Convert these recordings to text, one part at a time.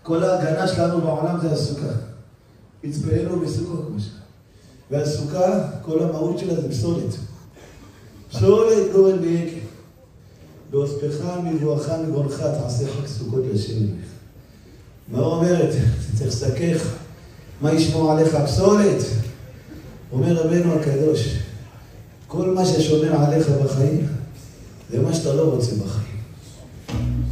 כל ההגנה שלנו בעולם זה הסוכה. הצפלנו בסוכות כמו שלה. והסוכה, כל המהות שלה זה פסולת. פסולת גורן ויקר. באוספך מבואך מגרונך תעשה חג סוכות לשם אלוהיך. מה אומרת? צריך לסכך. מה ישמור עליך? הפסולת. אומר רבנו הקדוש, כל מה ששומר עליך בחיים, זה מה שאתה לא רוצה בחיים.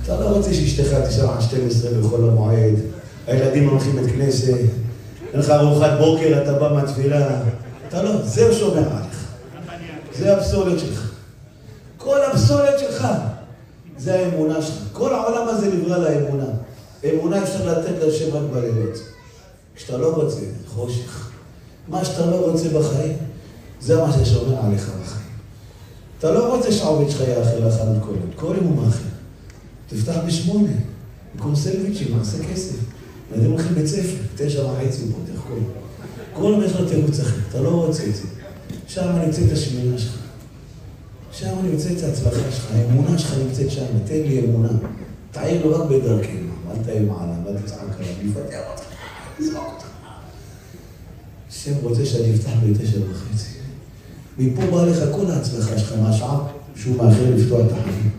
אתה לא רוצה שאשתך תשעה 12 בכל המועד, הילדים הולכים בית כנסת, אין לך ארוחת בוקר, אתה בא מהתפילה, אתה לא, זה שומר עליך. זה הפסולת שלך. כל הפסולת שלך, זה האמונה שלך. כל העולם הזה נברא לאמונה. אמונה אפשר לתת להשם רק בלילות. כשאתה לא רוצה, חושך. מה שאתה לא רוצה בחיים, זה מה ששומר עליך בחיים. אתה לא רוצה שהעובד שלך יאחר לך על כל יום הוא מאחר. תפתח ב8, במקום סלוויצ'ים, מעשה כסף. ילדים הולכים בית ספר, 9:30 פה, תחכו. כל יום יש לו תירוץ אחר, אתה לא רוצה את זה. שם נמצאת השמינה שלך. שם נמצאת ההצלחה שלך, האמונה שלך נמצאת שם, תן לי אמונה. תעיר לו רק בדרכנו, אל תהיה מעלה, אל תצעק עליו, לפתח אותך, תזרוק אותך. השם רוצה שאני אפתח ב9:30. מפה בא לך כל ההצלחה שלך, מהשעה שהוא מאחר לפתוח את החיים.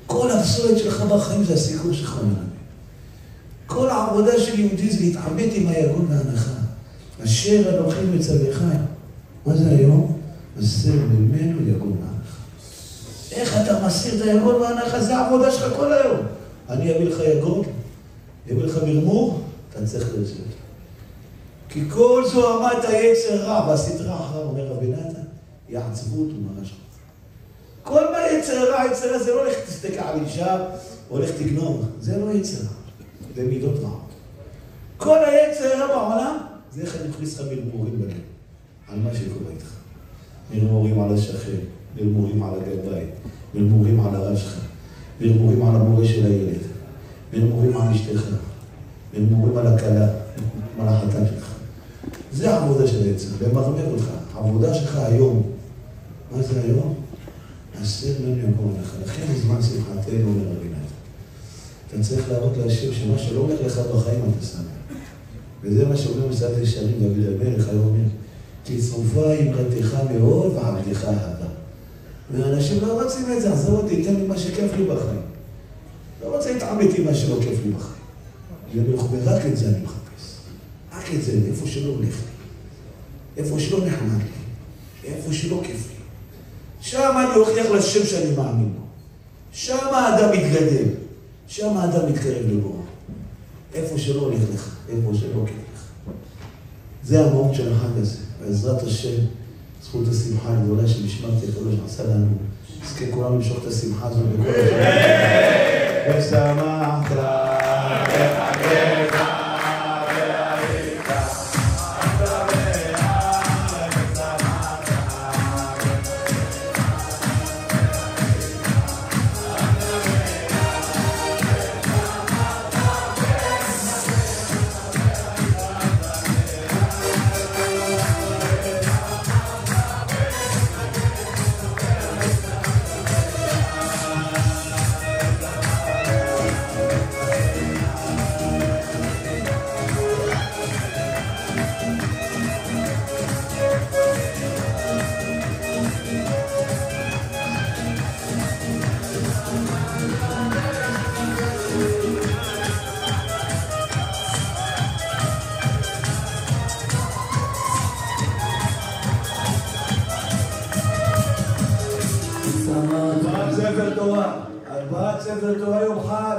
כל הפסולת שלך בחיים זה הסיכור שלך. כל העבודה של יהודי זה להתעמת עם היגון והנחה. אשר אנוכי מצווך. מה זה היום? מסיר ממנו יגון והנחה. איך אתה מסיר את היגון והנחה? זה העבודה שלך כל היום. אני אביא לך יגון, אביא לך מרמור, אתה צריך להוציא אותו. כי כל זוהמת היצר רע, והסתרה אחר, אומר רבי נתן, יעצבות ומרש. כל מה יצר רע, יצר רע, זה לא הולך תסתכל על אישה, הולך תגנוב, זה לא יצר רע, זה מידות רעות. כל היצר רע בעולם, זה איך אני מכניס לך מרמורים בלב, על מה שקורה איתך. מרמורים על השכן, מרמורים על הגבאי, מרמורים על הרב שלך, מרמורים על המורה של הילד, מרמורים על אשתך, מרמורים על הכלה, על החתן שלך. זה העבודה של היצר, ומרמר אותך. העבודה שלך היום, מה זה היום? הסר לנו יגון לך. לכן הזמן שמחתנו אומר רבי נתן. אתה צריך להראות להשם שמה שלא הולך לך בחיים אתה שמח. וזה מה שאומר מסעד ישרים דוד המלך, היה אומר, כי צרופה אמרתך מאוד ועבדך אהבה. ואנשים לא רוצים את זה, עזוב אותי, תן לי מה שכיף לי בחיים. לא רוצה להתעמת עם מה שלא כיף לי בחיים. רק את זה אני מחפש. רק את זה, איפה שלא הולך לי. איפה שלא נחמד לי. איפה שלא כיף לי. שם אני אוכיח לשם שאני מאמין בו. שם האדם מתגדל. שם האדם מתקרב לבוא. איפה שלא הולך לך. איפה שלא כיף לך. זה המהות של החג הזה. בעזרת השם, זכות השמחה הגדולה שנשמרתי הקדוש עשה לנו. נזכה כולנו למשוך את השמחה הזו בכל השם. ושמחת בחגך. ספר תורה יום חג.